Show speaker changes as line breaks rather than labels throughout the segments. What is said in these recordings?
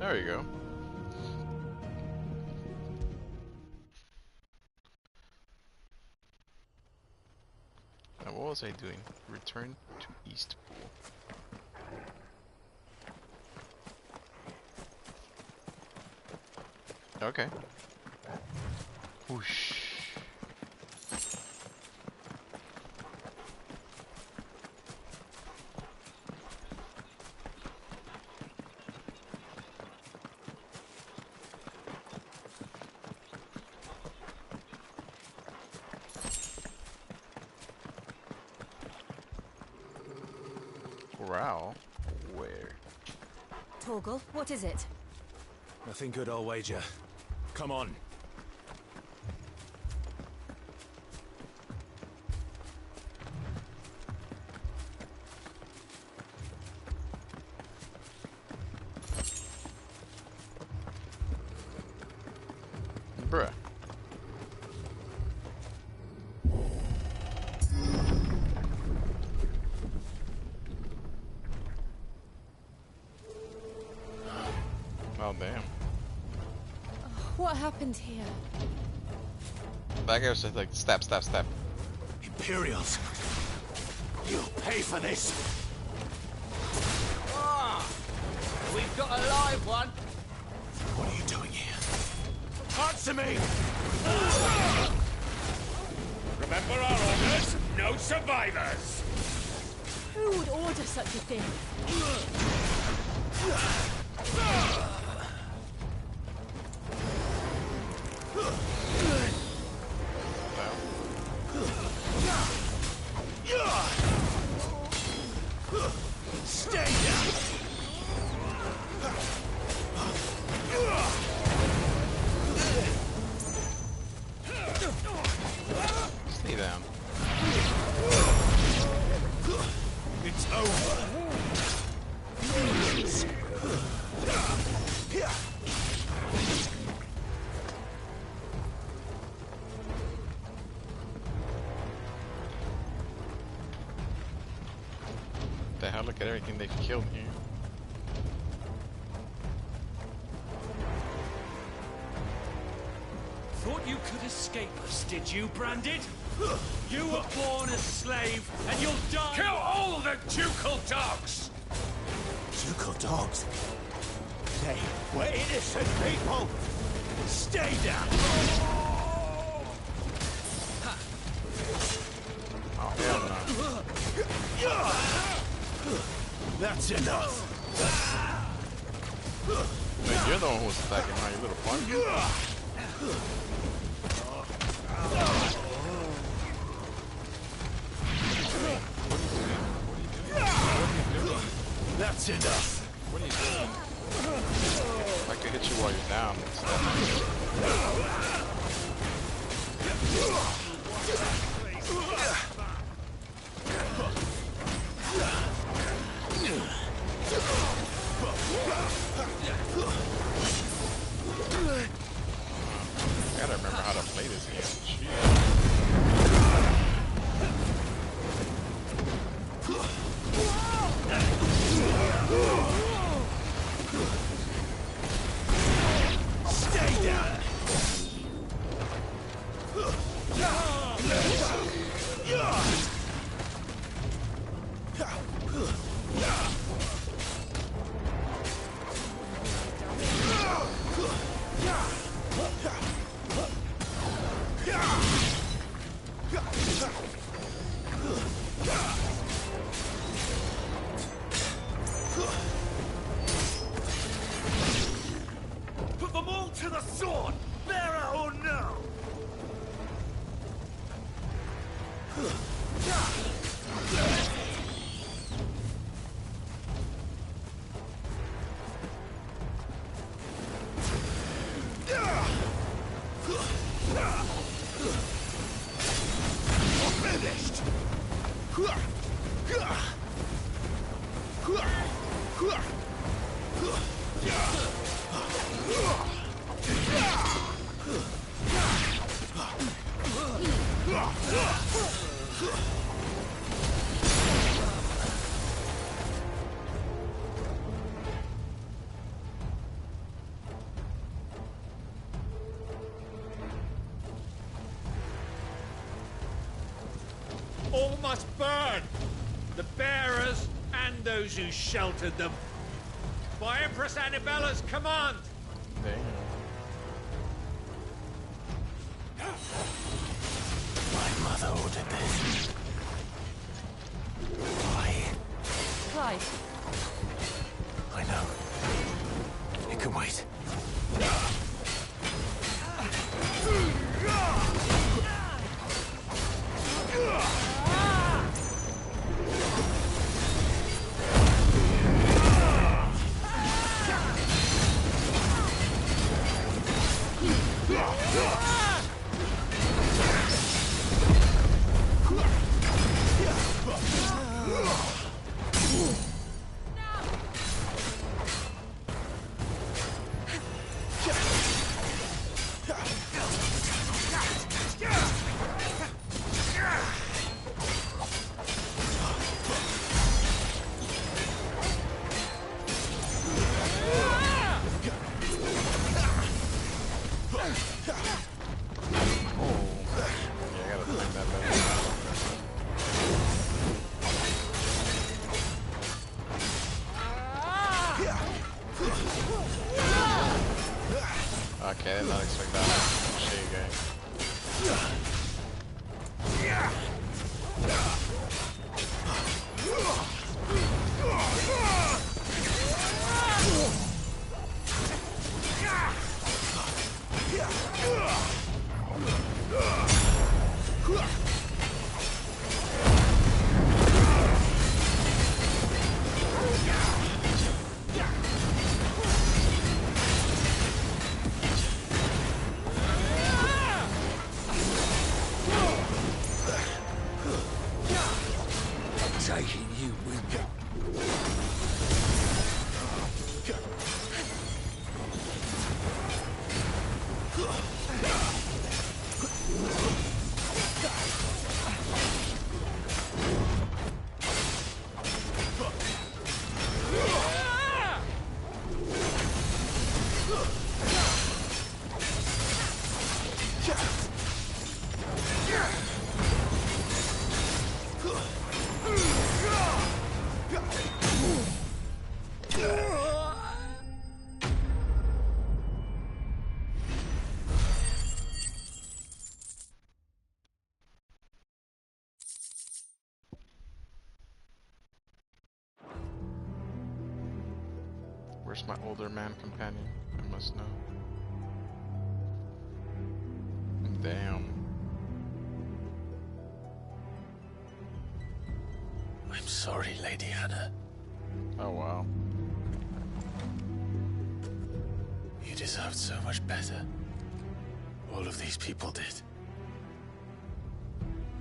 There you go. Now what was I doing? Return to East Pool. Okay. Whoosh. Corral? Where?
Torgal, what is it?
Nothing good, I'll wager. Come on.
Bruh. Oh damn.
What happened here?
That guy was just like stab, stab, stab.
Imperials! You'll pay for this!
Ah! We've got a live one!
What are you doing here? Answer me!
Remember our orders? No survivors!
Who would order such a thing?
Stay down!
Stay down.
It's over!
The hell, look at everything they've killed here.
Thought you could escape us, did you, Branded? You were born a slave, and you'll die— Kill all the ducal dogs!
Ducal dogs? They were innocent people! Stay down!
Oh, hell no.
That's enough!
Man, you're the one who was attacking her, you little punk.
That's enough!
What are you doing? I can hit you while you're down and stuff. I gotta remember how to play this game.
Stay down!
Put them all to the sword, bearer or no!
Finished!
must burn! The bearers and those who sheltered them. By Empress Annabella's command!
Damn.
My mother ordered this. Why?
Clive,
I know. It can wait.
Okay, I did not expect that. Shit, guys.
Taking you with me.
Where's my older man companion? I must know. Damn.
I'm sorry, Lady Anna.
Oh wow.
You deserved so much better. All of these people did.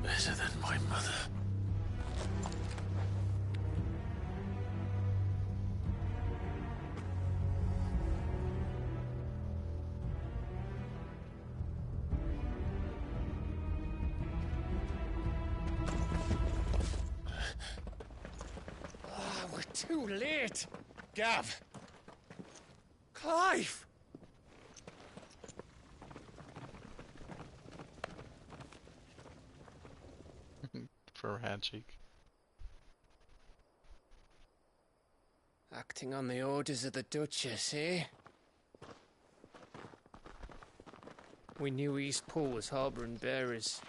Better than my mother.
We're too late. Gav. Clive.
For a handshake.
Acting on the orders of the Duchess, eh? We knew Eastpool was harbouring bearers.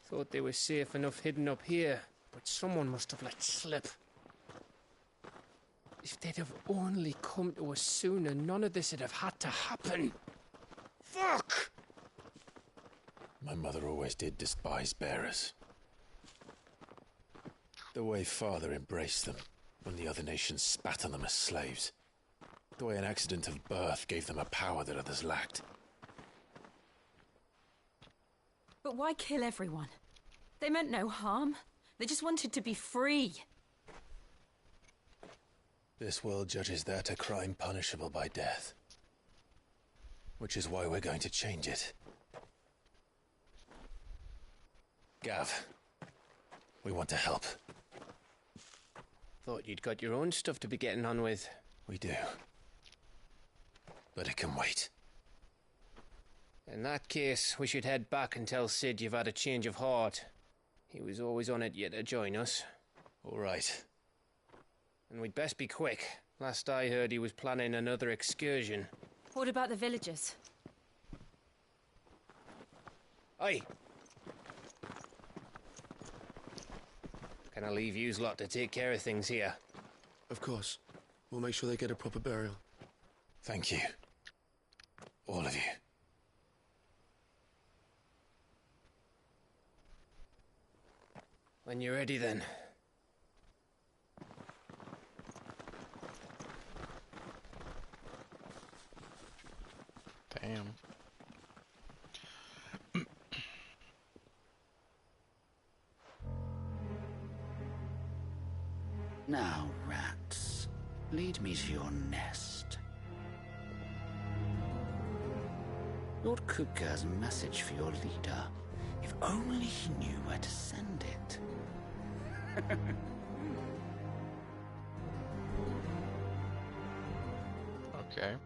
Thought they were safe enough hidden up here, but someone must have let slip. If they'd have only come to us sooner, none of this would have had to happen. Fuck!
My mother always did despise bearers. The way Father embraced them when the other nations spat on them as slaves. The way an accident of birth gave them a power that others lacked.
but why kill everyone? They meant no harm. They just wanted to be free.
This world judges that a crime punishable by death. Which is why we're going to change it. Gav, we want to help.
Thought you'd got your own stuff to be getting on with.
We do. But it can wait.
In that case, we should head back and tell Sid you've had a change of heart. He was always on it yet to join us.
All right.
And we'd best be quick. Last I heard, he was planning another excursion.
What about the villagers?
Aye. Can I leave yous lot to take care of things here?
Of course. We'll make sure they get a proper burial.
Thank you. All of you.
When you're ready, then.
Damn.
Now, rats, lead me to your nest. Lord Kupka has a message for your leader. If only he knew where to send it.
Okay.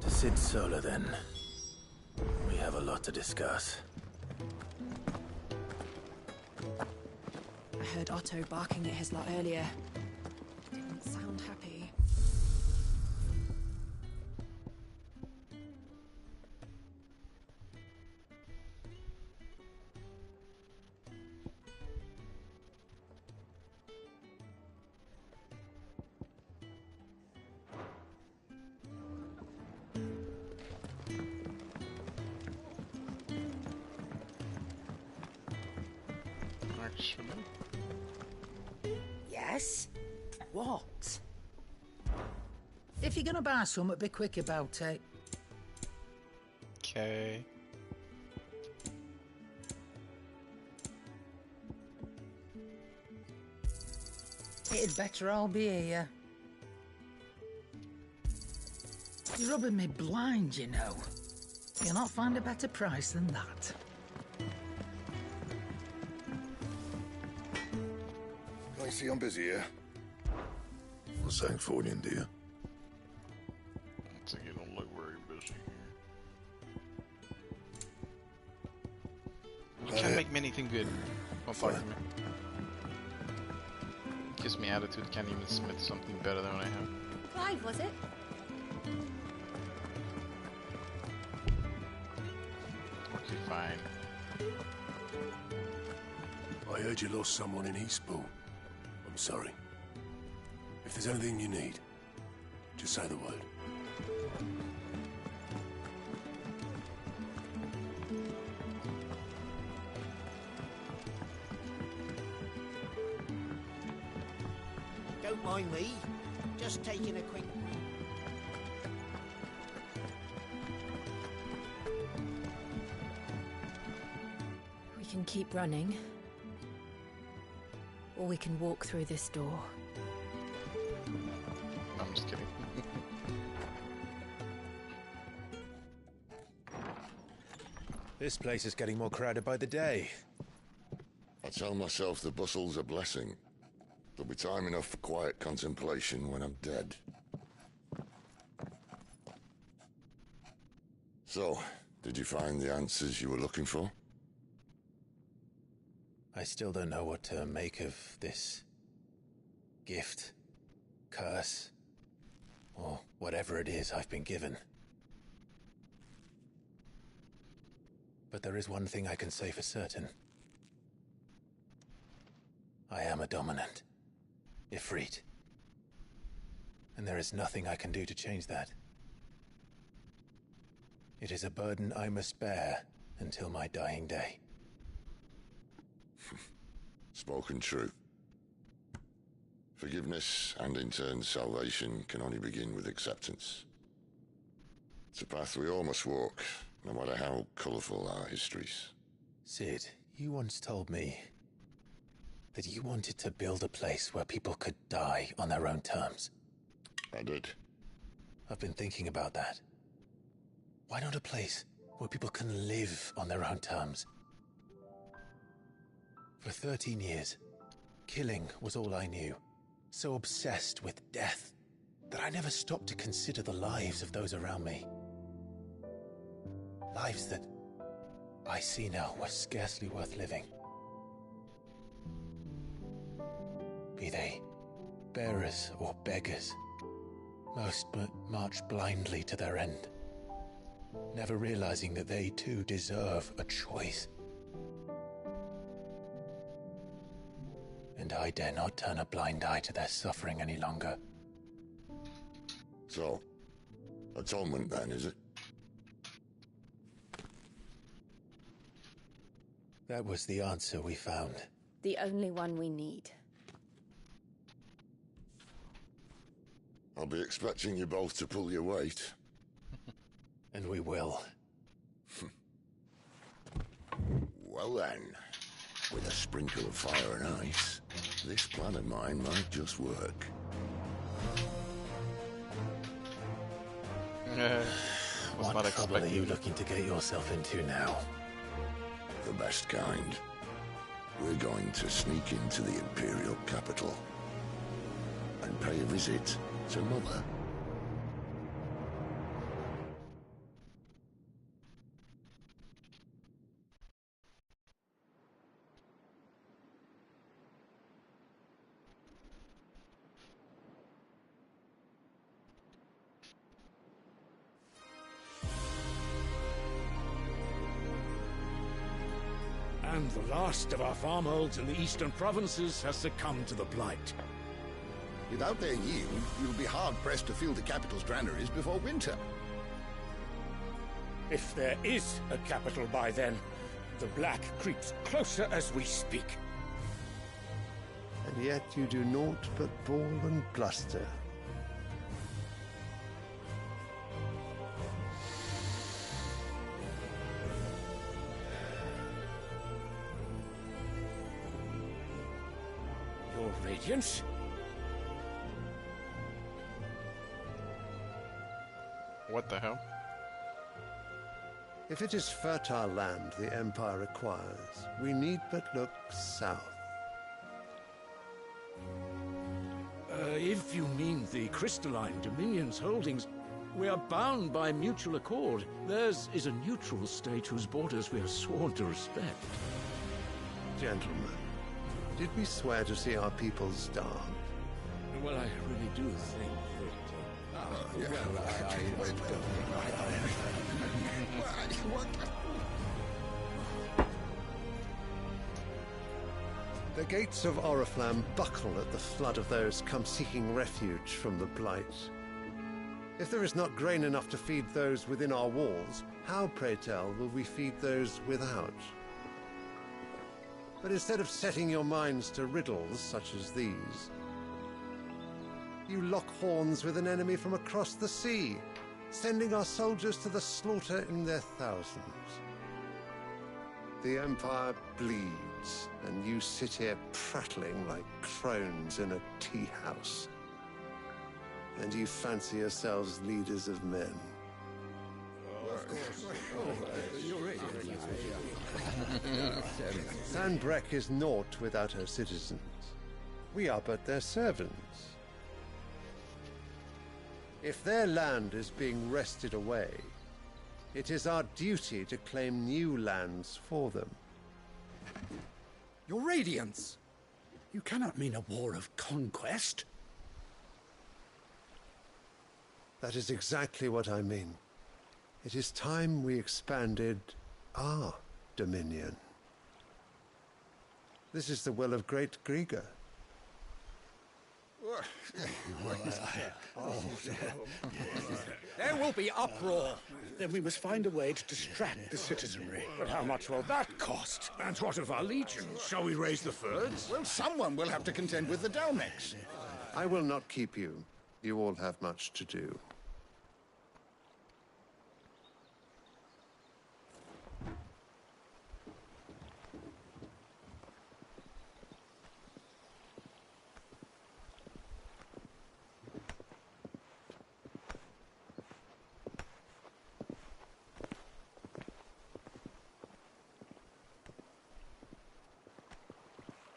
To Sid Solar, then. We have a lot to discuss.
I heard Otto barking at his lot earlier. Didn't sound happy.
Actually.
Yes? What? If you're gonna buy something, be quick about it.
Okay.
It'd better all be here. You're rubbing me blind, you know. You'll not find a better price than that.
I see I'm busy here. What's saying for you, dear?
So you don't look very busy here. You can't make me anything good. Don't talk to me. Gives me attitude, can't even smith something better than what I have.
Clive, was it?
Okay, fine.
I heard you lost someone in Eastpool. I'm sorry. If there's anything you need, just say the word.
Don't mind me. Just taking a quick...
We can keep running. Or we can walk through this door.
I'm just kidding.
This place is getting more crowded by the day.
I tell myself the bustle's a blessing. There'll be time enough for quiet contemplation when I'm dead. So, did you find the answers you were looking for?
I still don't know what to make of this gift, curse, or whatever it is I've been given. But there is one thing I can say for certain. I am a dominant, Ifrit. And there is nothing I can do to change that. It is a burden I must bear until my dying day.
Spoken true. Forgiveness and in turn salvation can only begin with acceptance. It's a path we all must walk, no matter how colourful our histories.
Sid, you once told me that you wanted to build a place where people could die on their own terms.
I did.
I've been thinking about that. Why not a place where people can live on their own terms. For 13 years, killing was all I knew. So obsessed with death that I never stopped to consider the lives of those around me. Lives that I see now were scarcely worth living. Be they bearers or beggars, most march blindly to their end, never realizing that they too deserve a choice. And I dare not turn a blind eye to their suffering any longer.
So, atonement then, is it?
That was the answer we found.
The only one we need.
I'll be expecting you both to pull your weight.
And we will.
Well then, with a sprinkle of fire and ice, this plan of mine might just work.
What trouble are you looking to get yourself into now?
The best kind. We're going to sneak into the Imperial capital and pay a visit to Mother.
And the last of our farmholds in the eastern provinces has succumbed to the blight.
Without their yield, you'll be hard-pressed to fill the capital's granaries before winter.
If there is a capital by then, the black creeps closer as we speak.
And yet you do naught but bawl and bluster.
Your Radiance?
What the hell?
If it is fertile land the Empire acquires, we need but look south.
If you mean the Crystalline Dominion's holdings, we are bound by mutual accord. Theirs is a neutral state whose borders we are sworn to respect.
Gentlemen, did we swear to see our people starve?
Well, I really do think
The gates of Oriflamme buckle at the flood of those come seeking refuge from the blight. If there is not grain enough to feed those within our walls, how, pray tell, will we feed those without? But instead of setting your minds to riddles such as these, you lock horns with an enemy from across the sea, sending our soldiers to the slaughter in their thousands. The Empire bleeds, and you sit here prattling like crones in a tea house. And you fancy yourselves leaders of men. Sanbreque is naught without her citizens. We are but their servants. If their land is being wrested away, it is our duty to claim new lands for them.
Your Radiance! You cannot mean a war of conquest.
That is exactly what I mean. It is time we expanded our dominion. This is the will of great Grieger.
There will be uproar. Then we must find a way to distract the citizenry.
But how much will that cost? And what of our legions? Shall we raise the furs?
Well, someone will have to contend with the Dalmex.
I will not keep you. You all have much to do.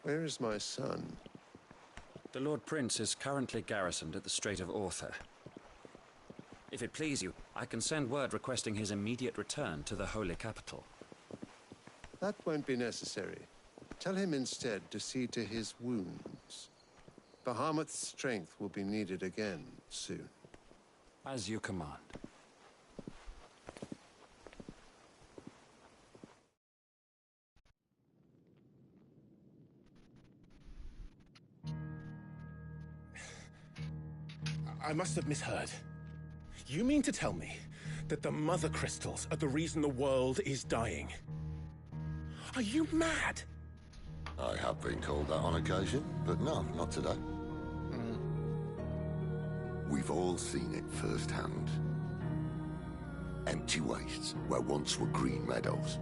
Where is my son?
The Lord Prince is currently garrisoned at the Strait of Arthur. If it please you, I can send word requesting his immediate return to the Holy Capital.
That won't be necessary. Tell him instead to see to his wounds. Bahamut's strength will be needed again soon.
As you command.
I must have misheard. You mean to tell me that the Mother Crystals are the reason the world is dying? Are you mad?
I have been called that on occasion, but no, not today. We've all seen it firsthand. Empty wastes where once were green meadows.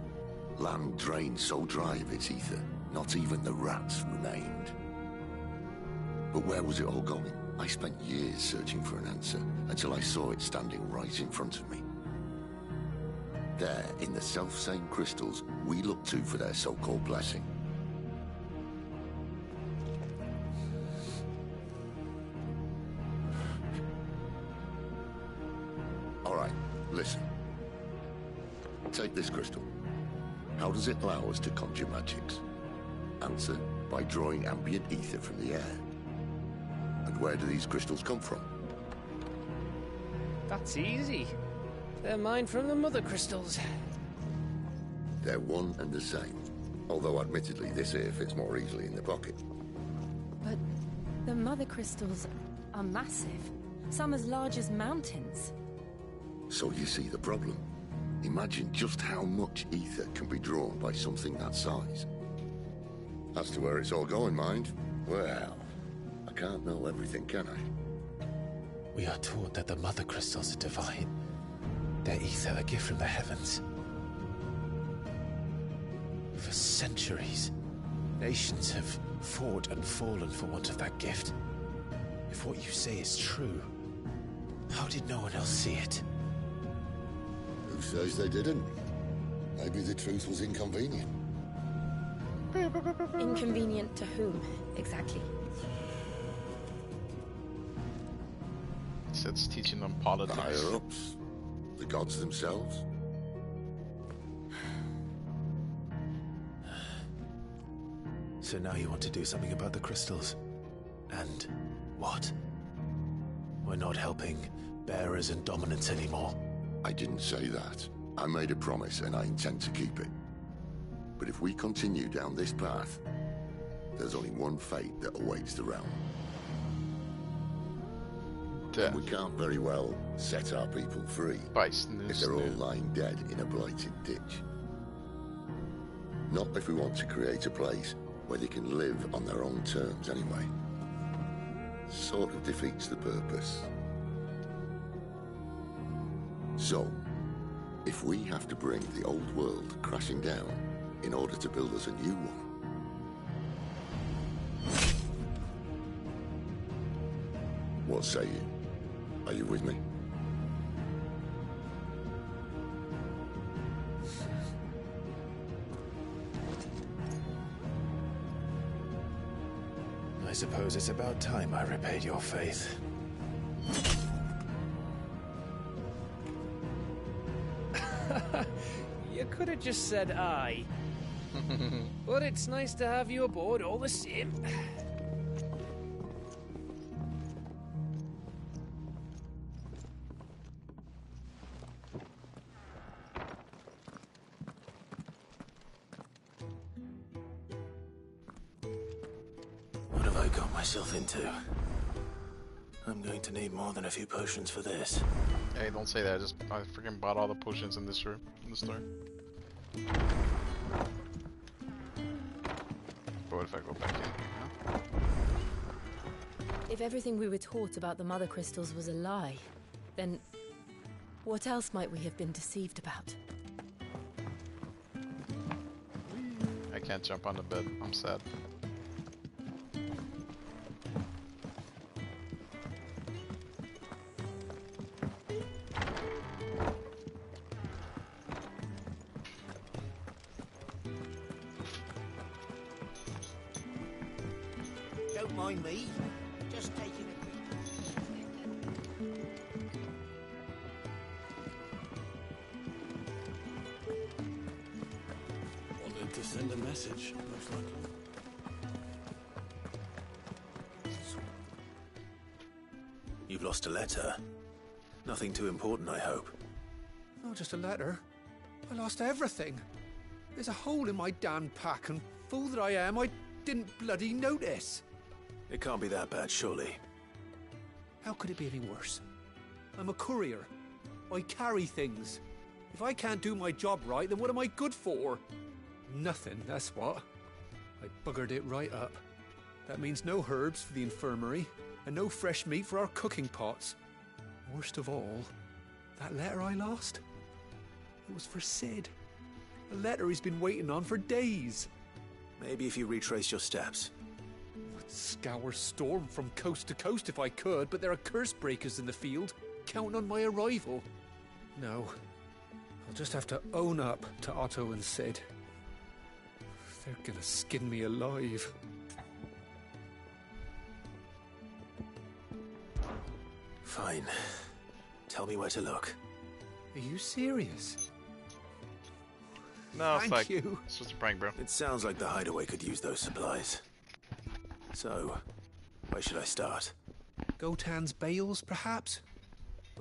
Land drained so dry of its ether, not even the rats remained. But where was it all going? I spent years searching for an answer, until I saw it standing right in front of me. There, in the self-same crystals we look to for their so-called blessing. All right, listen. Take this crystal. How does it allow us to conjure magics? Answer, by drawing ambient ether from the air. And where do these crystals come from?
That's easy. They're mine from the Mother Crystals.
They're one and the same. Although admittedly this here fits more easily in the pocket.
But the Mother Crystals are massive. Some as large as mountains.
So you see the problem. Imagine just how much ether can be drawn by something that size. As to where it's all going, mind, well, I can't know everything, can I?
We are taught that the Mother Crystals are divine. Their ether a gift from the heavens. For centuries, nations have fought and fallen for want of that gift. If what you say is true, how did no one else see it?
Who says they didn't? Maybe the truth was inconvenient.
Inconvenient to whom, exactly?
So it's teaching them politics.
Higher-ups. The gods themselves.
So now you want to do something about the crystals. And what? We're not helping bearers and dominants anymore.
I didn't say that. I made a promise and I intend to keep it. But if we continue down this path, there's only one fate that awaits the realm.
Death.
We can't very well set our people free if they're all lying dead in a blighted ditch. Not if we want to create a place where they can live on their own terms anyway. Sort of defeats the purpose. So, if we have to bring the old world crashing down in order to build us a new one, what say you? Are you with me?
I suppose it's about time I repaid your faith.
You could have just said aye. But it's nice to have you aboard all the same.
What have I got myself into? I'm going to need more than a few potions for this.
Hey, don't say that. I freaking bought all the potions in this room, in the store. But what if I go back in here, huh?
If everything we were taught about the Mother Crystals was a lie, then what else might we have been deceived about?
I can't jump on the bed. I'm sad.
Don't mind me. Just taking a quick...
Wanted to send a message, most likely.
You've lost a letter. Nothing too important, I hope.
Not just a letter. I lost everything. There's a hole in my damn pack, and fool that I am, I didn't bloody notice.
It can't be that bad, surely.
How could it be any worse? I'm a courier. I carry things. If I can't do my job right, then what am I good for? Nothing, that's what. I buggered it right up. That means no herbs for the infirmary, and no fresh meat for our cooking pots. Worst of all, that letter I lost, it was for Sid. A letter he's been waiting on for days.
Maybe if you retrace your steps.
I'd scour Storm from coast to coast if I could, but there are curse breakers in the field, counting on my arrival. No, I'll just have to own up to Otto and Sid. They're gonna skin me alive.
Fine. Tell me where to look.
Are you serious?
No,
Thank
fuck.
you.
It's just a prank, bro.
It sounds like the hideaway could use those supplies. So, where should I start?
Gotan's bales, perhaps?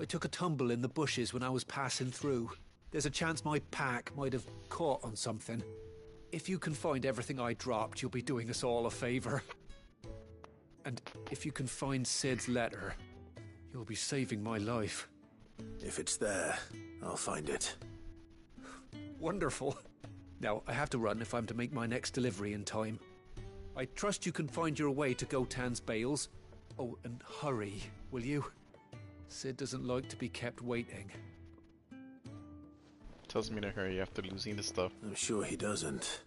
I took a tumble in the bushes when I was passing through. There's a chance my pack might have caught on something. If you can find everything I dropped, you'll be doing us all a favor. And if you can find Sid's letter, you'll be saving my life.
If it's there, I'll find it.
Wonderful. Now, I have to run if I'm to make my next delivery in time. I trust you can find your way to Gotan's bales. Oh, and hurry, will you? Sid doesn't like to be kept waiting.
Tells me to hurry after losing the stuff.
I'm sure he doesn't.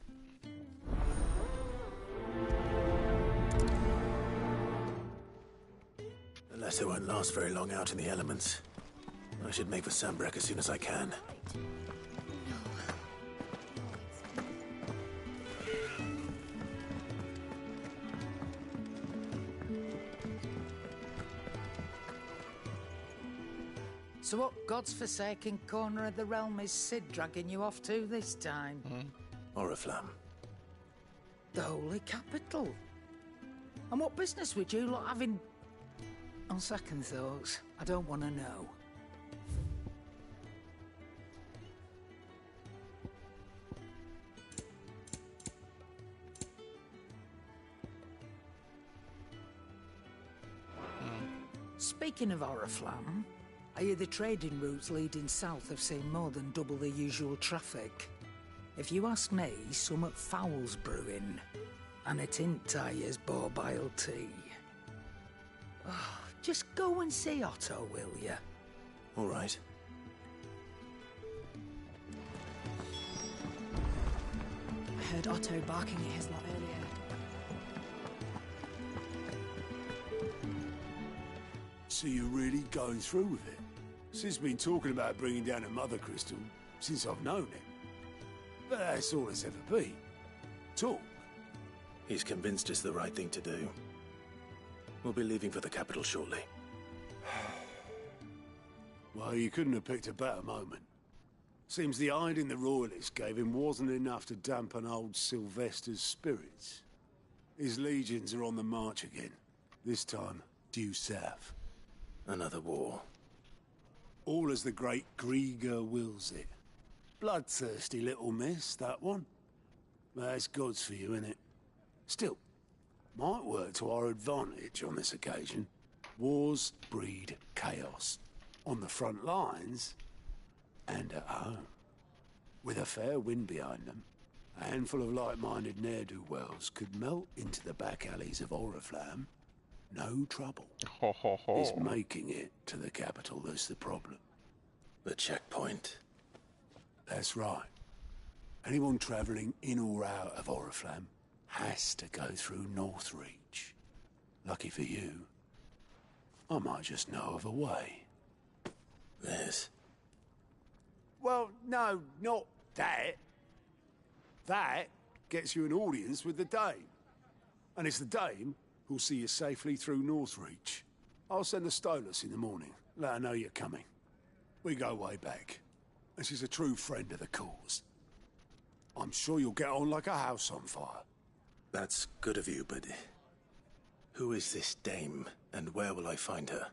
The letter won't last very long out in the elements. I should make for Sambrek as soon as I can.
So what God's forsaken corner of the realm is Sid dragging you off to this time?
Oriflamme.
The Holy Capital. And what business would you lot have in... On second thoughts, I don't want to know. Speaking of Oriflamme, I hear the trading routes leading south have seen more than double the usual traffic. If you ask me, summat foul's brewing, and it ain't Tyre's borbile tea. Oh, just go and see Otto, will you?
All right.
I heard Otto barking at his lot earlier.
So you're really going through with it? Sid's been talking about bringing down a mother crystal since I've known him. But that's all it's ever been. Talk.
He's convinced it's the right thing to do. We'll be leaving for the capital shortly.
Well, you couldn't have picked a better moment. Seems the hiding the Royalists gave him wasn't enough to dampen old Sylvester's spirits. His legions are on the march again. This time, due south.
Another war.
All as the great Grieger wills it. Bloodthirsty little miss, that one. That's God's for you, innit? Still, might work to our advantage on this occasion. Wars breed chaos. On the front lines, and at home. With a fair wind behind them, a handful of like-minded ne'er-do-wells could melt into the back alleys of Oriflamme. No trouble. It's making it to the capital that's the problem.
The checkpoint.
That's right. Anyone travelling in or out of Oriflamme has to go through Northreach. Lucky for you, I might just know of a way.
This?
Well, no, not that. That gets you an audience with the Dame. And it's the Dame who'll see you safely through Northreach. I'll send a Stolas in the morning. Let her know you're coming. We go way back, and she's a true friend of the cause. I'm sure you'll get on like a house on fire.
That's good of you, but who is this dame, and where will I find her?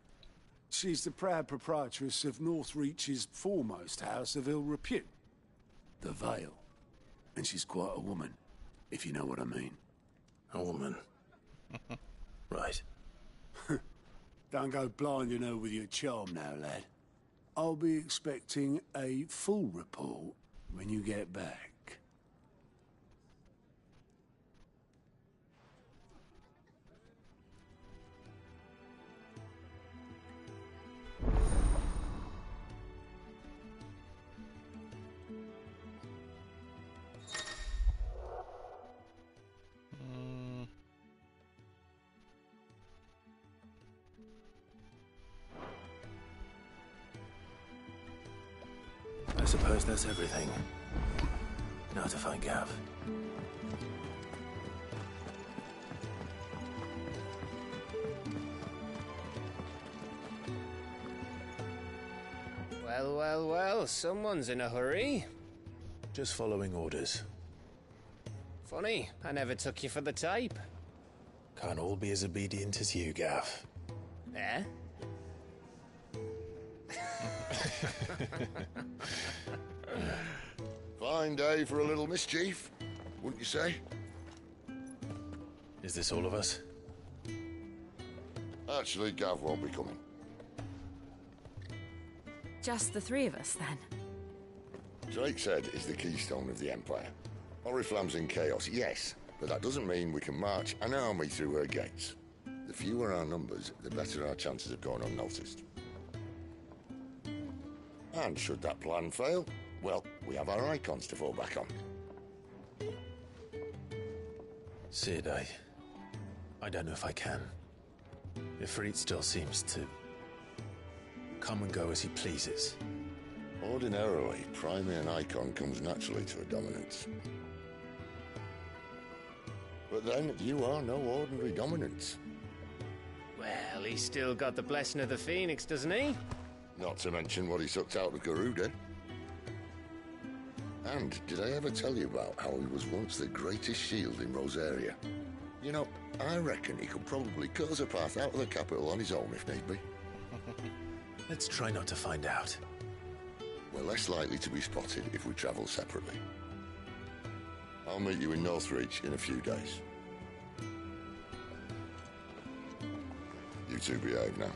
She's the proud proprietress of Northreach's foremost house of ill repute, the Vale. And she's quite a woman, if you know what I mean.
A woman? Right.
Don't go blinding her with your charm now, lad. I'll be expecting a full report when you get back.
I suppose that's everything. Now to find Gav.
Well, well, well, someone's in a hurry.
Just following orders.
Funny, I never took you for the type.
Can't all be as obedient as you, Gav.
Eh?
Fine day for a little mischief, wouldn't you say?
Is this all of us?
Actually, Gav won't be coming.
Just the three of us, then?
Drakeshead is the keystone of the Empire. Oriflamme's in chaos, yes, but that doesn't mean we can march an army through her gates. The fewer our numbers, the better our chances of going unnoticed. And should that plan fail, well, we have our icons to fall back on.
Sid, I don't know if I can. Ifrit still seems to come and go as he pleases.
Ordinarily, priming an icon comes naturally to a dominance. But then, you are no ordinary dominance.
Well, he's still got the blessing of the Phoenix, doesn't he?
Not to mention what he sucked out of Garuda. And did I ever tell you about how he was once the greatest shield in Rosaria? You know, I reckon he could probably cut us a path out of the capital on his own if need be.
Let's try not to find out.
We're less likely to be spotted if we travel separately. I'll meet you in Northreach in a few days. You two behave now.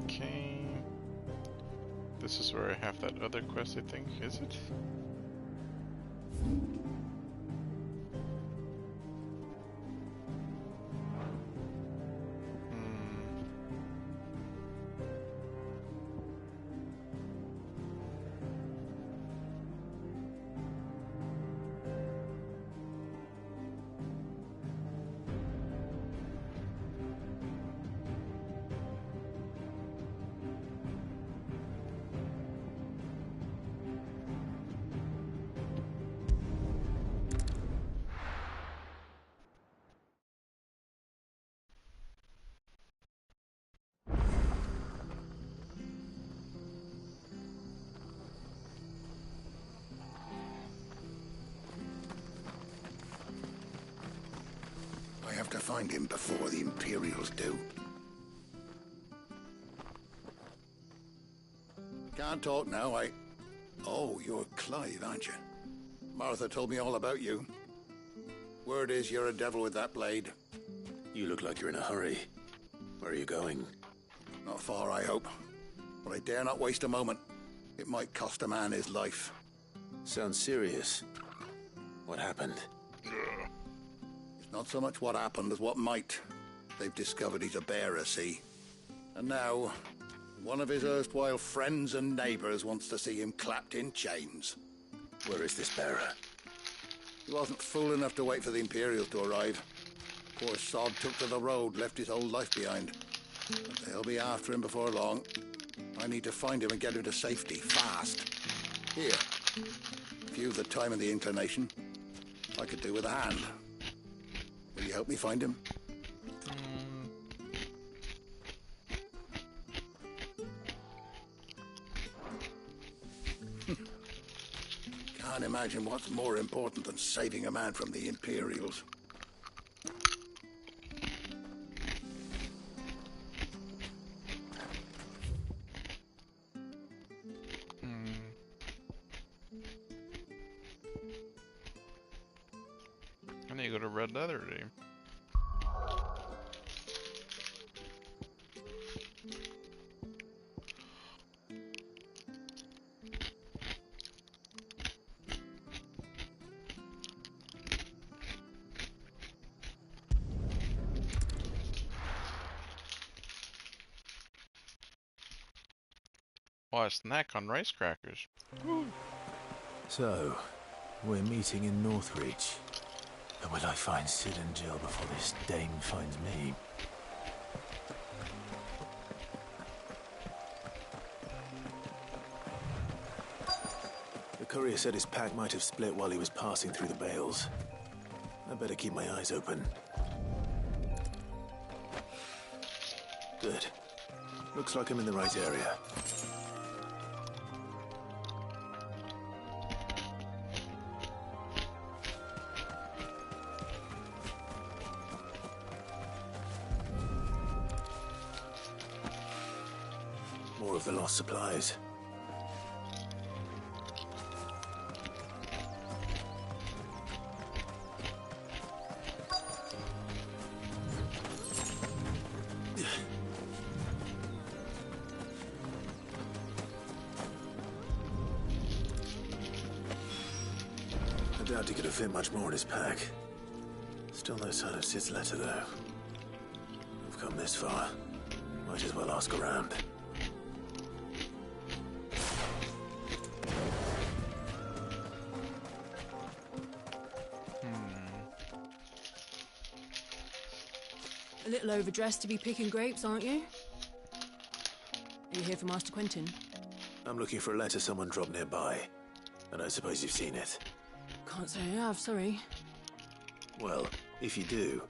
Okay. This is where I have that other quest, I think, is it?
I have to find him before the Imperials do. Can't talk now, Oh, you're Clive, aren't you? Martha told me all about you. Word is you're a devil with that blade.
You look like you're in a hurry. Where are you going?
Not far, I hope. But I dare not waste a moment. It might cost a man his life.
Sounds serious. What happened?
It's not so much what happened as what might. They've discovered he's a bearer, see? And now, One of his erstwhile friends and neighbours wants to see him clapped in chains.
Where is this bearer?
He wasn't fool enough to wait for the Imperials to arrive. Poor sod took to the road, left his whole life behind. But they'll be after him before long. I need to find him and get him to safety, fast. Here, if you've the time and the inclination, I could do with a hand. Will you help me find him? Can't imagine what's more important than saving a man from the Imperials.
I need to go to Red Leather Day. Oh, a snack on rice crackers.
So, we're meeting in Northreach. But will I find Sid and Jill before this dame finds me? The courier said his pack might have split while he was passing through the bales. I better keep my eyes open. Good. Looks like I'm in the right area. More of the lost supplies. I doubt he could have fit much more in his pack. Still no sign of Sid's letter, though. We've come this far. Might as well ask around.
A little overdressed to be picking grapes, aren't you? Are you here for Master Quentin?
I'm looking for a letter someone dropped nearby. And I suppose you've seen it.
Can't say I have, sorry.
Well, if you do...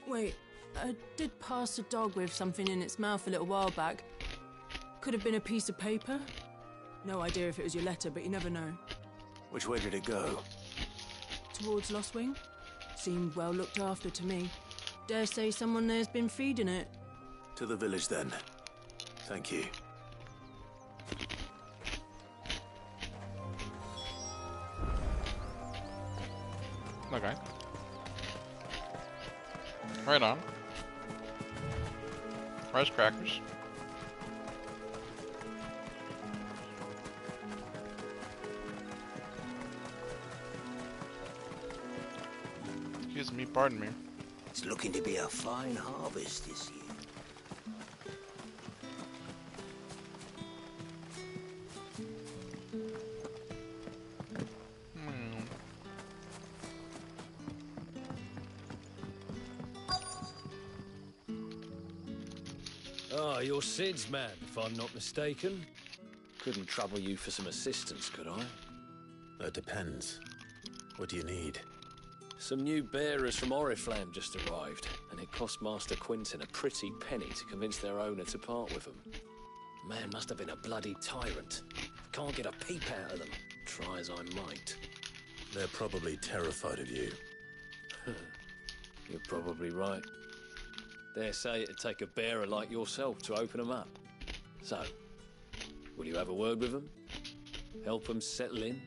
Wait, I did pass a dog with something in its mouth a little while back. Could have been a piece of paper. No idea if it was your letter, but you never know.
Which way did it go?
Towards Lostwing. Seemed well looked after to me. Dare say someone there's been feeding it.
To the village, then. Thank you.
Okay. Right on. Rice crackers. Excuse me, pardon me.
It's looking to be a fine harvest this year.
Ah, you're Sid's man, if I'm not mistaken. Couldn't trouble you for some assistance, could I?
That depends. What do you need?
Some new bearers from Oriflamme just arrived, and it cost Master Quentin a pretty penny to convince their owner to part with them. The man must have been a bloody tyrant. Can't get a peep out of them, try as I might.
They're probably terrified of you.
You're probably right. Dare say it'd take a bearer like yourself to open them up. So, will you have a word with them? Help them settle in?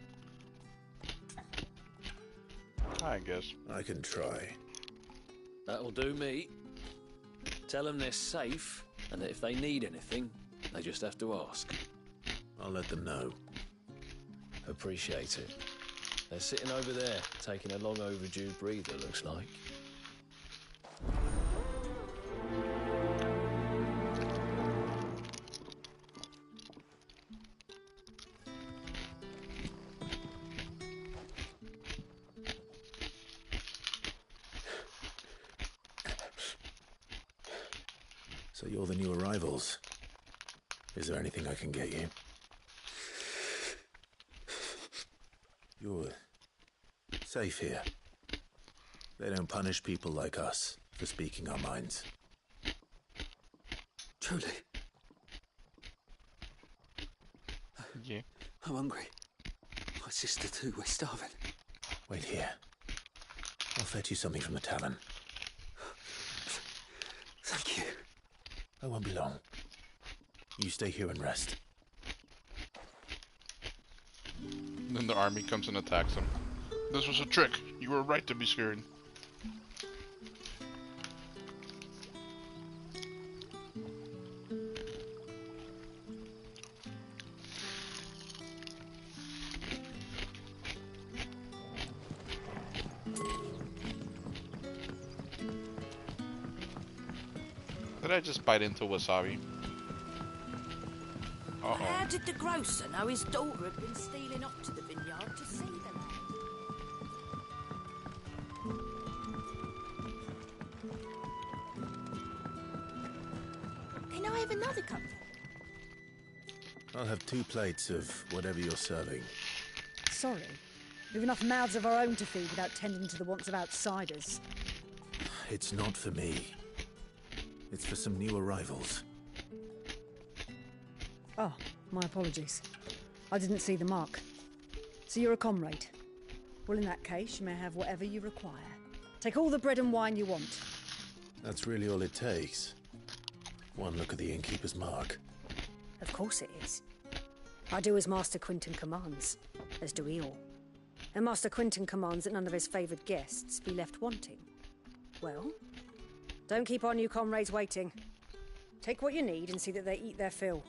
I guess.
I can try.
That'll do me. Tell them they're safe, and that if they need anything, they just have to ask.
I'll let them know.
Appreciate it. They're sitting over there, taking a long overdue breather, looks like.
So you're the new arrivals. Is there anything I can get you? You're safe here. They don't punish people like us for speaking our minds.
Truly.
Yeah.
I'm hungry. My sister too, we're starving.
Wait here. I'll fetch you something from the tavern.
Thank you.
I won't be long. You stay here and rest.
Then the army comes and attacks them. This was a trick. You were right to be scared. Did I just bite into wasabi? Uh-oh.
How did the grocer know his daughter had been stealing up to the vineyard to see the land? Can I have another cup?
I'll have 2 plates of whatever you're serving.
Sorry. We've enough mouths of our own to feed without tending to the wants of outsiders.
It's not for me. It's for some new arrivals.
Oh, my apologies. I didn't see the mark. So you're a comrade. Well, in that case, you may have whatever you require. Take all the bread and wine you want.
That's really all it takes. One look at the innkeeper's mark.
Of course it is. I do as Master Quinton commands, as do we all. And Master Quinton commands that none of his favoured guests be left wanting. Well, don't keep our new comrades waiting. Take what you need and see that they eat their fill.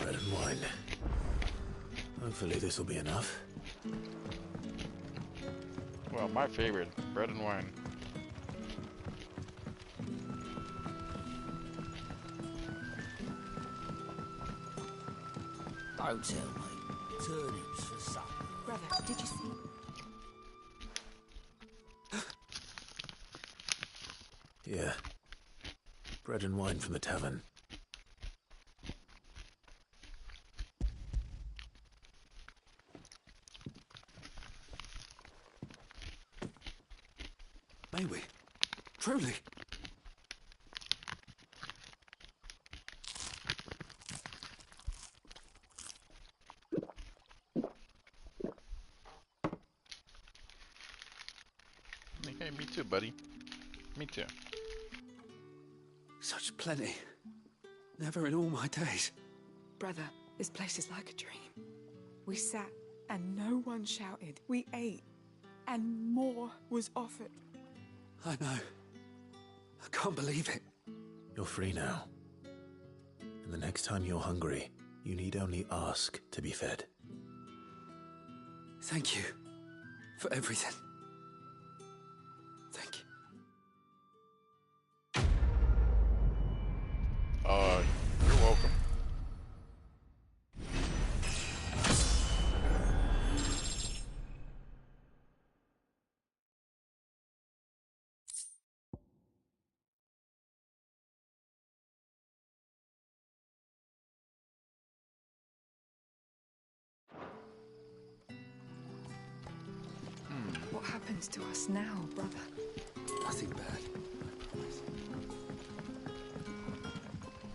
Bread and wine. Hopefully this will be enough.
Well, my favorite, bread and wine.
Don't tell me. Turnips for supper.
Brother, did you see?
Yeah. Bread and wine from the tavern.
May we? Truly?
Hey, me too, buddy. Me too.
Such plenty. Never in all my days.
Brother, this place is like a dream. We sat and no one shouted. We ate and more was offered.
I know. I can't believe it.
You're free now. And the next time you're hungry, you need only ask to be fed.
Thank you for everything. Thank you.
You're welcome.
What happens to us now, brother?
Nothing bad, I promise.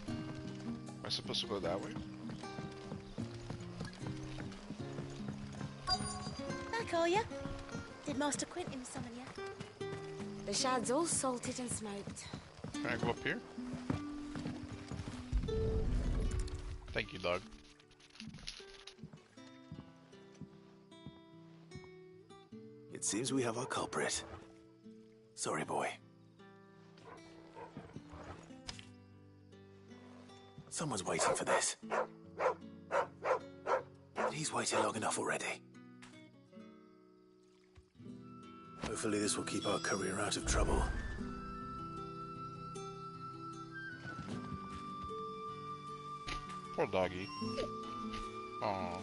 Am I supposed to go that way?
Back, are ya? Did Master Quinton summon ya? The shad's all salted and smoked.
Can I go up here? Thank you, dog.
It seems we have our culprit. Sorry, boy. Someone's waiting for this. And he's waited long enough already. Hopefully this will keep our career out of trouble.
Poor doggy. Aww.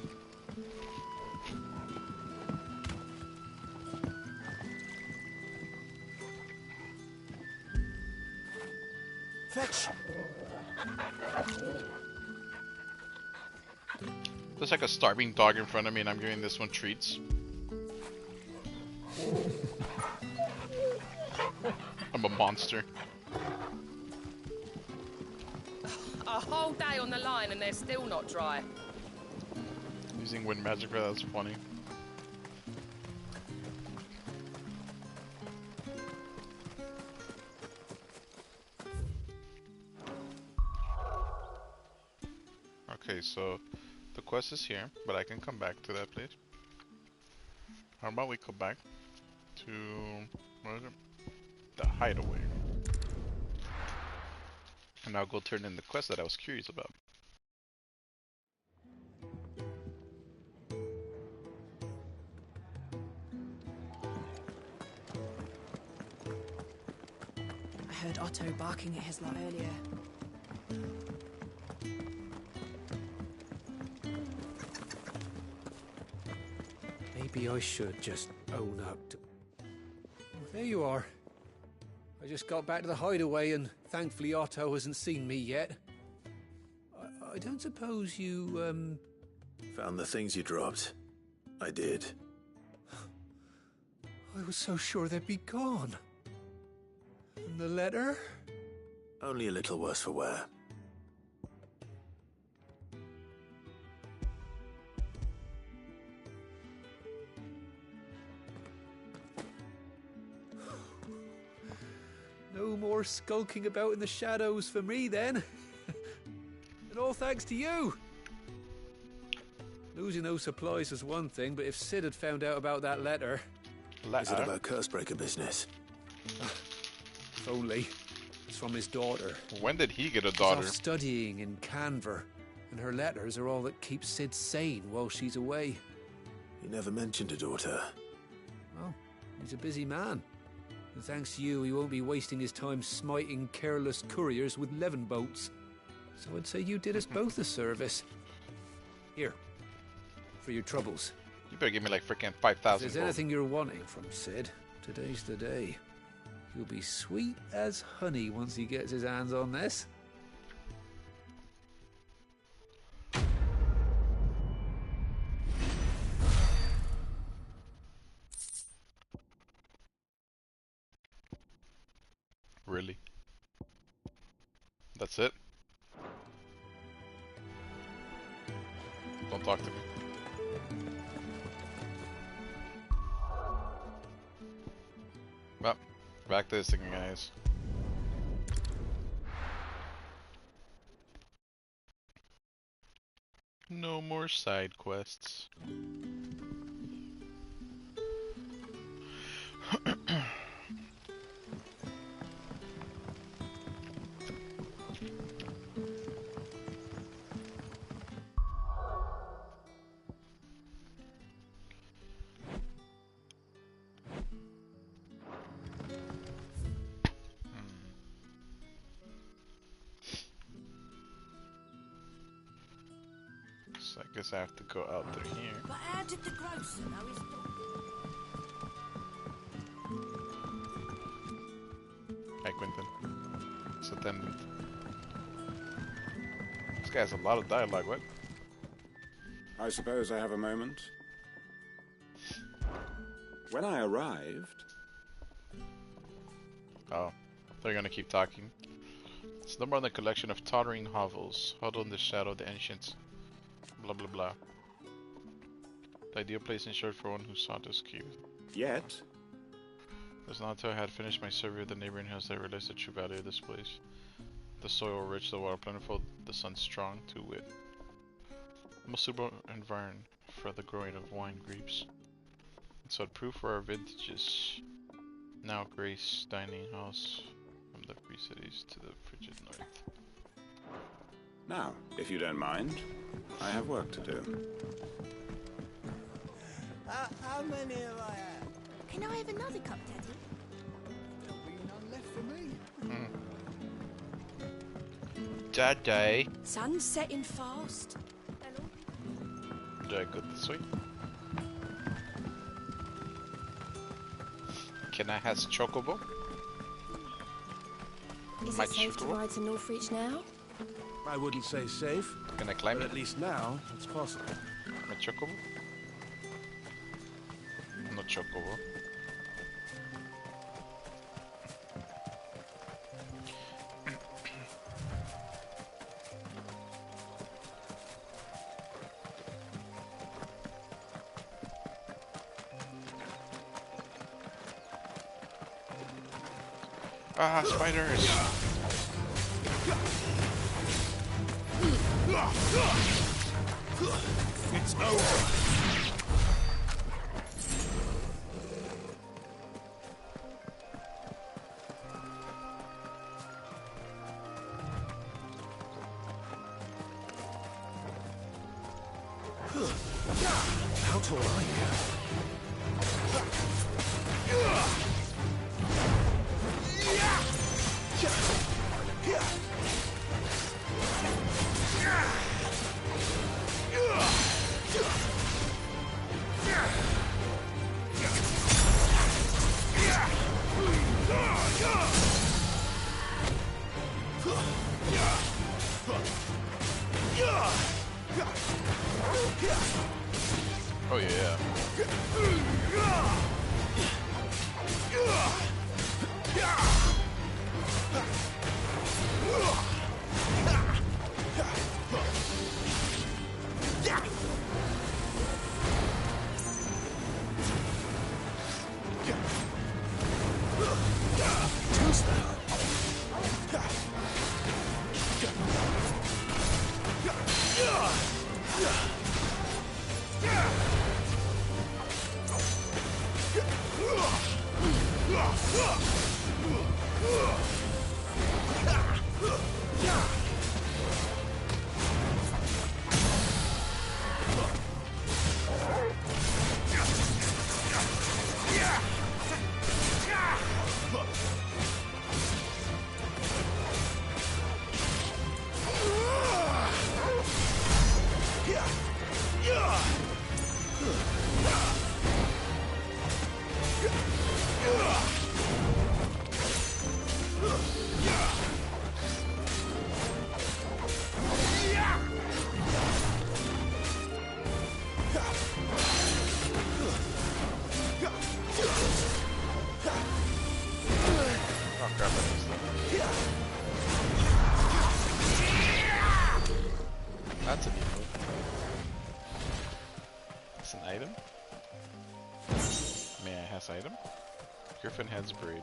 Fetch.
There's like a starving dog in front of me and I'm giving this one treats. I'm a monster.
A whole day on the line and they're still not dry.
Using wind magic for that's funny. Okay, so the quest is here, but I can come back to that place. How about we go back to what is it? The hideaway. And I'll go turn in the quest that I was curious about.
I heard Otto barking at his lot earlier.
Maybe I should just own up to... Well, there you are. I just got back to the hideaway and thankfully Otto hasn't seen me yet. I don't suppose you,
Found the things you dropped. I did.
I was so sure they'd be gone. And the letter?
Only a little worse for wear.
No more skulking about in the shadows for me, then. And all thanks to you. Losing those supplies was one thing, but if Sid had found out about that letter...
Is it about Cursebreaker business?
If only. It's from his daughter.
When did he get a
She's
daughter?
off studying in Canver, and her letters are all that keeps Sid sane while she's away.
He never mentioned a daughter.
Well, he's a busy man. And thanks to you, he won't be wasting his time smiting careless couriers with levin boats. So I'd say you did us both a service. Here, for your troubles.
You better give me like freaking
If
5,000
there's
gold.
anything you're wanting from Sid, today's the day. He'll be sweet as honey once he gets his hands on this.
Really? That's it? Don't talk to me. Well, back to this thing, guys. No more side quests. So I guess I have to go out through here.
But how did the grocer know his dog?
Hi, Quentin. It's attendant. This guy has a lot of dialogue, what?
I suppose I have a moment. When I arrived...
Oh, they're gonna keep talking. Stumble on the collection of tottering hovels, huddled in the shadow of the ancients. Blah blah blah. The ideal place in short for one who sought to escape.
Yet?
It was not until I had finished my survey of the neighboring hills that I realized the true value of this place. The soil rich, the water plentiful, the sun strong, to wit. The most suitable environment for the growing of wine grapes. And so it proved for our vintages. Now grace dining house from the free cities to the frigid north.
Now, if you don't mind, I have work to do.
How many have I had?
Can I have another cup, Daddy?
There'll be none left for me.
Daddy.
Sun's setting fast.
Do I go this way? Can I have chocobo?
Is it safe to ride to Northreach now?
I wouldn't say safe.
Can I climb
but
it?
At least now, it's possible.
My chocobo? Not chocobo. Ah, spiders!
It's over. How tall are you?
Oh yeah.
Too slow.
That's a neat move. It's an item? May I has item? Griffin head's braid.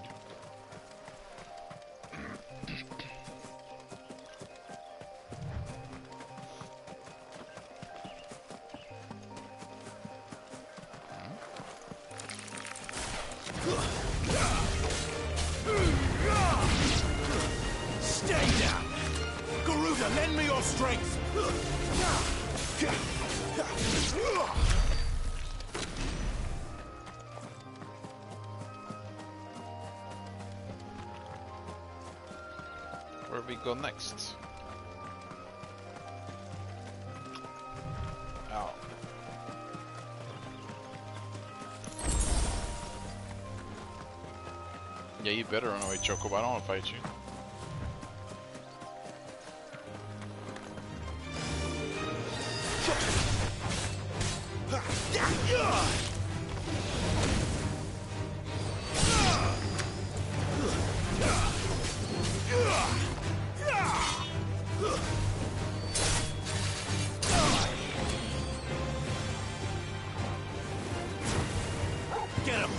Stay down! Garuda, lend me your strength!
Where do we go next? Oh. Yeah, you better run away, Chocobo. I don't want to fight you.
Get him!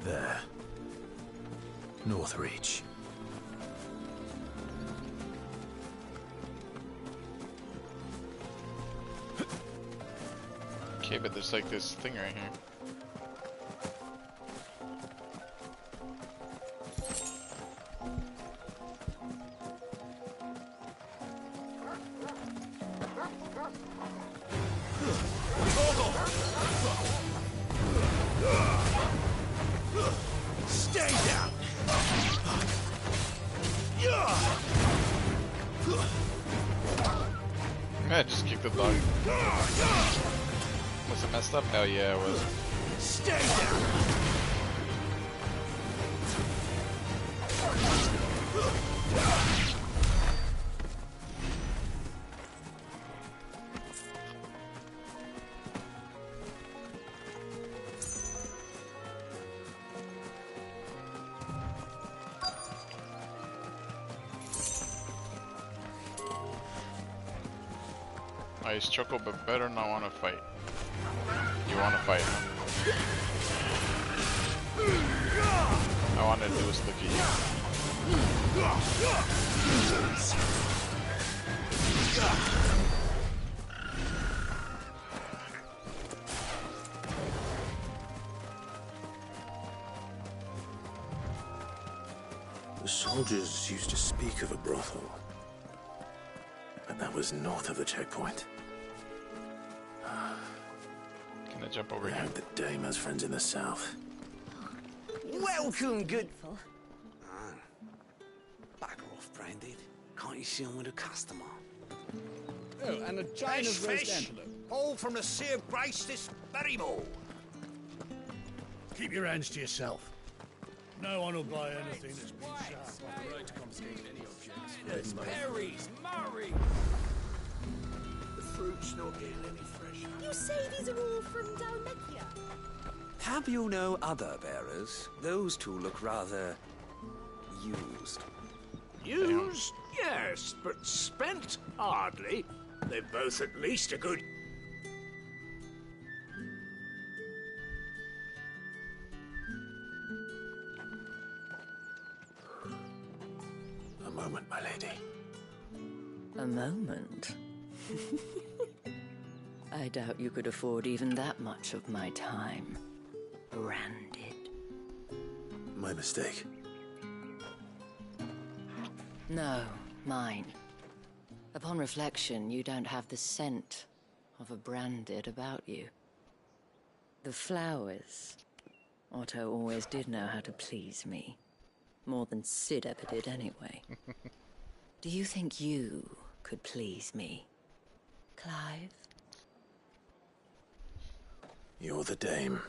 There. Northreach.
Okay, but there's like this thing right here.
Stay down!
just kicked the dog. Was it messed up? Hell yeah, it was.
Stay down!
Nice Choco, but better not want to fight. You want to fight, huh? I want to do is look at
The soldiers used to speak of a brothel. But that was north of the checkpoint.
Can I jump over
I
here?
heard that Dame has friends in the south.
Welcome, good. Back off, Branded. Can't you see I'm with a customer?
Oh, and a giant
Fresh
of roast
fish,
antelope.
all from the Sea of Grace this very morn.
Keep your hands to yourself. No one will buy anything that's been sharp.
Right to confiscate any objects.
There's berries, Murray.
The fruit's not getting any fresher.
You say these are all from Dalmekia?
Have you no other bearers? Those two look rather used.
Used? Yes, but spent? Hardly. They're both at least a good...
A moment, my lady.
A moment? I doubt you could afford even that much of my time. Branded.
My mistake.
No, mine. Upon reflection, you don't have the scent of a Branded about you. The flowers. Otto always did know how to please me. More than Sid ever did anyway. Do you think you could please me, Clive?
You're the Dame.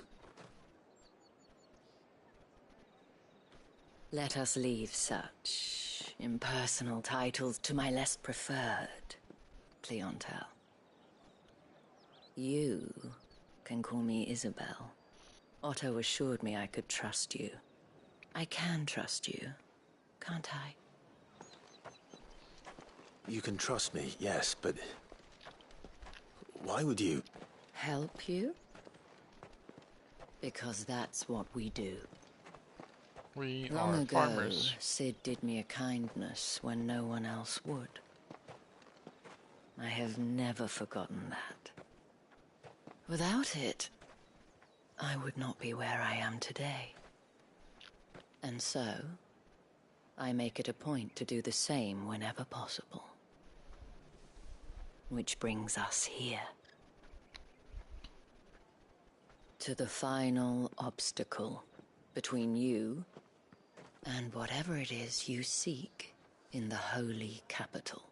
Let us leave such impersonal titles to my less preferred clientele. You can call me Isabel. Otto assured me I could trust you. I can trust you, can't I?
You can trust me, yes, but... why would you...
Help you? Because that's what we do.
We
Long
are
ago,
farmers.
Sid did me a kindness when no one else would. I have never forgotten that. Without it, I would not be where I am today. And so, I make it a point to do the same whenever possible. Which brings us here. To the final obstacle between you and whatever it is you seek in the holy capital.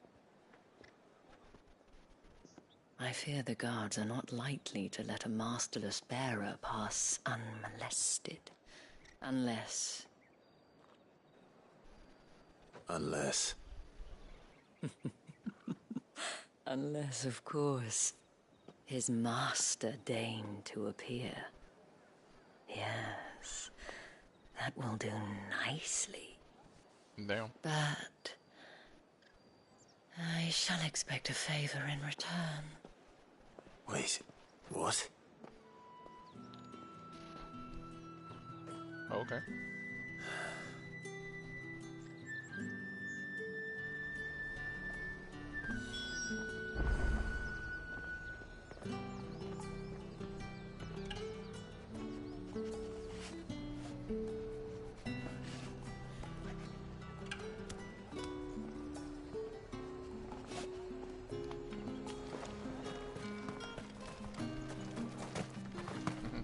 I fear the guards are not likely to let a masterless bearer pass unmolested. Unless... Unless, of course, his master deigned to appear. Yes, that will do nicely.
Damn.
But I shall expect a favor in return.
Wait, what?
Okay.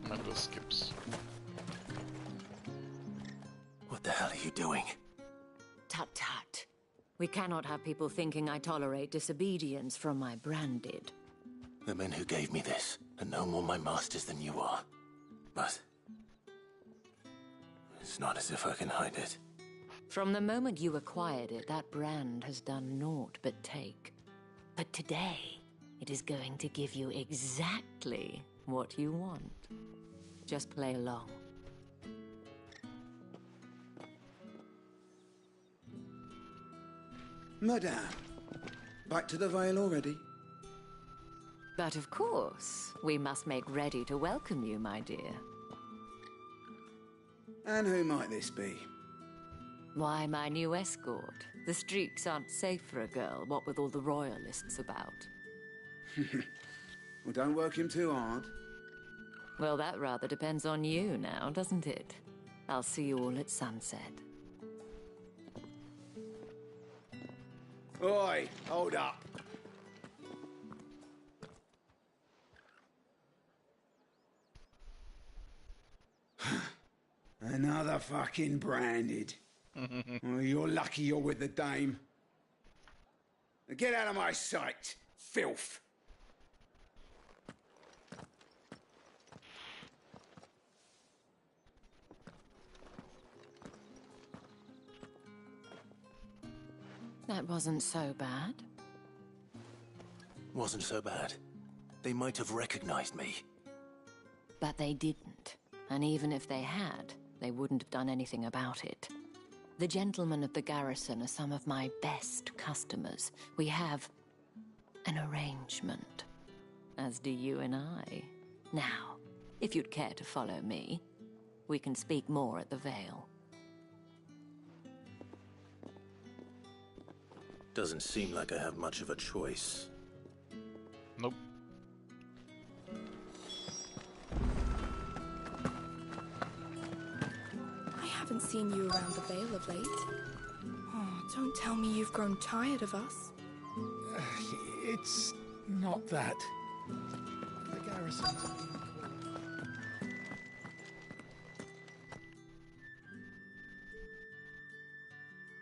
Mental skips.
What the hell are you doing?
Tut tut. We cannot have people thinking I tolerate disobedience from my branded.
The men who gave me this are no more my masters than you are. But it's not as if I can hide it.
From the moment you acquired it, that brand has done naught but take. But today, it is going to give you exactly what you want. Just play along.
Madame, back to the Vale already?
But of course, we must make ready to welcome you, my dear.
And who might this be?
Why, my new escort. The streets aren't safe for a girl, what with all the royalists about.
Well, don't work him too hard.
Well, that rather depends on you now, doesn't it? I'll see you all at sunset.
Oi, hold up. Another fucking branded. Oh, you're lucky you're with the dame. Now get out of my sight, filth.
That wasn't so bad.
Wasn't so bad. They might have recognized me.
But they didn't. And even if they had, they wouldn't have done anything about it. The gentlemen of the garrison are some of my best customers. We have an arrangement, as do you and I. Now, if you'd care to follow me, we can speak more at the Vale.
Doesn't seem like I have much of a choice.
Nope.
I haven't seen you around the Vale of late. Oh, don't tell me you've grown tired of us.
It's not that. The garrison's been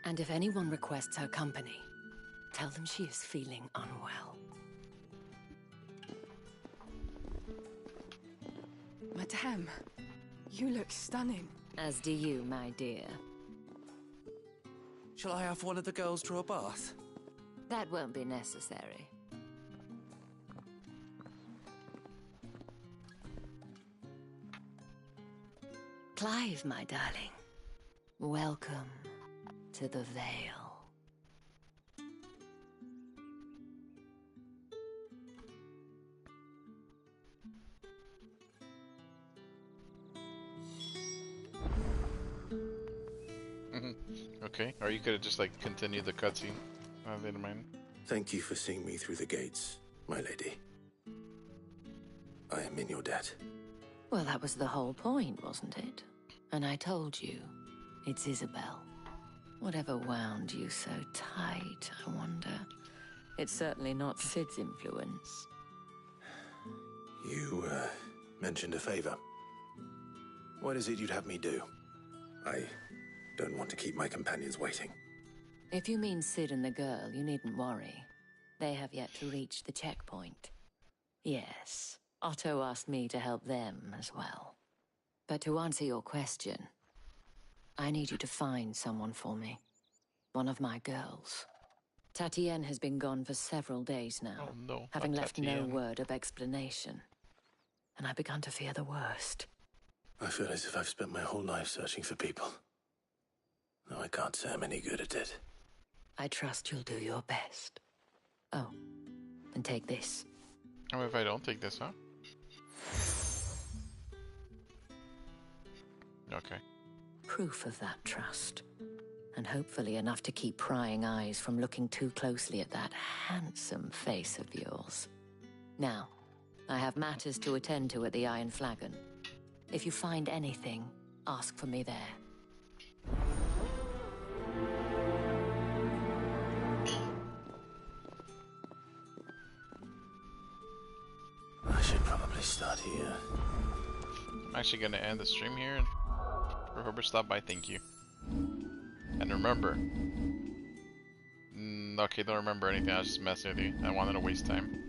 And if anyone requests her company, tell them she is feeling unwell.
Madame, you look stunning.
As do you, my dear.
Shall I have one of the girls draw a bath?
That won't be necessary. Clive, my darling. Welcome to the Vale.
Okay, or you could have just like continued the cutscene. I didn't mind.
Thank you for seeing me through the gates, my lady. I am in your debt.
Well, that was the whole point, wasn't it? And I told you, it's Isabel. Whatever wound you so tight, I wonder. It's certainly not Sid's influence.
You, mentioned a favor. What is it you'd have me do? I don't want to keep my companions waiting.
If you mean Sid and the girl, you needn't worry. They have yet to reach the checkpoint. Yes, Otto asked me to help them as well. But to answer your question, I need you to find someone for me. One of my girls. Tatienne has been gone for several days now,
Oh no,
having
not
left no
Tatienne.
word of explanation. And I've begun to fear the worst.
I feel as if I've spent my whole life searching for people. No, I can't say I'm any good at it.
I trust you'll do your best. Oh, and take this.
Oh, if I don't take this, huh? Okay.
Proof of that trust. And hopefully enough to keep prying eyes from looking too closely at that handsome face of yours. Now, I have matters to attend to at the Iron Flagon. If you find anything, ask for me there.
I should probably start here.
I'm actually gonna end the stream here. And for whoever stopped by, thank you. And remember, Okay, don't remember anything. I was just messing with you. I wanted to waste time.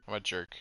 I'm a jerk.